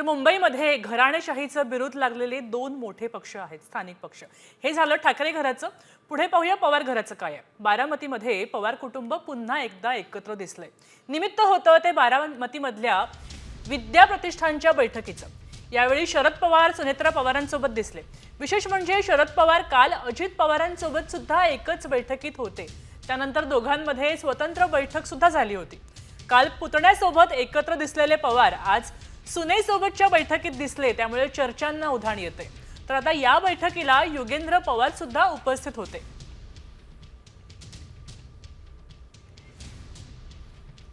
मुंबईमध्ये घराणेशाहीचं बिरुद लागलेले दोन मोठे पक्ष आहेत, स्थानिक पक्ष। हे झालं ठाकरे घराचं। पुढे पाहूया पवार घराचं काय आहे। बारामतीमध्ये पवार कुटुंब पुन्हा एकदा एकत्र दिसलंय। निमित्त होतं ते बारामतीमधल्या विद्या प्रतिष्ठानच्या बैठकीचं। यावेळी शरद पवार सुनेत्रा पवारांसोबत दिसले। विशेष म्हणजे शरद पवार काल अजित पवारांसोबत सुद्धा एकच बैठकीत होते। त्यानंतर दोघांमध्ये स्वतंत्र बैठक सुद्धा झाली होती। काल पुतण्यासोबत एकत्र दिसलेले पवार आज सुनेसोबतच्या बैठकीत दिसले, त्यामुळे चर्चांना उधाण येते। तर आता या बैठकीला योगेंद्र पवार सुद्धा उपस्थित होते।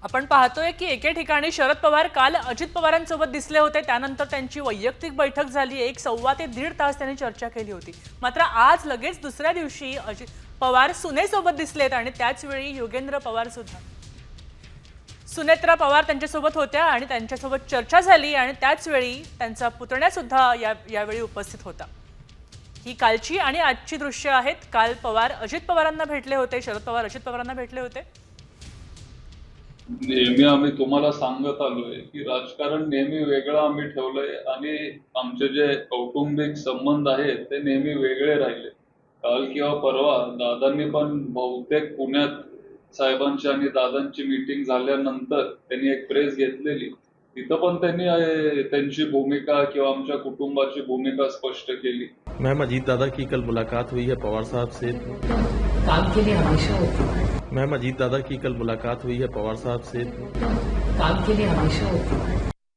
आपण पाहतोय की एके ठिकाणी शरद पवार काल अजित पवारांसोबत दिसले होते, त्यानंतर त्यांची वैयक्तिक बैठक झाली। 1 ते 1.5 तास त्यांनी चर्चा केली होती। मात्र आज लगेच दुसऱ्या दिवशी अजित पवार सुनेसोबत दिसलेत आणि त्याच वेळी योगेंद्र पवार सुद्धा। सुनेत्रा पवार त्यांच्यासोबत होत्या आणि त्यांच्यासोबत चर्चा झाली आणि त्याच वेळी त्यांचा पुतण्या सुद्धा यावेळी उपस्थित होता। ही कालची आणि आजची दृश्य आहेत। काल पवार अजित पवारांना भेटले होते, शरद पवार अजित पवारांना भेटले होते। नेहमी आम्ही तुम्हाला सांगत आलोय की राजकारण नेहमी वेगळं आम्ही ठेवलंय आणि आमचे जे कौटुंबिक संबंध आहेत ते नेहमी वेगळे राहिले। काल किंवा परवा दादांनी पण बहुतेक पुण्यात साहेबांची आणि दादांची मीटिंग झाल्यानंतर त्यांनी एक प्रेस घेतलेली, तिथं पण त्यांनी त्यांची भूमिका किंवा आमच्या कुटुंबाची भूमिका स्पष्ट केली। मैम अजीत दादा की कल मुलाकात हुई है पवार साहब से। काम के लिए हमेशा होती है। मैम अजीत दादा की कल मुलाकात हुई है पवार साहब से। काम के लिए हमेशा होती है।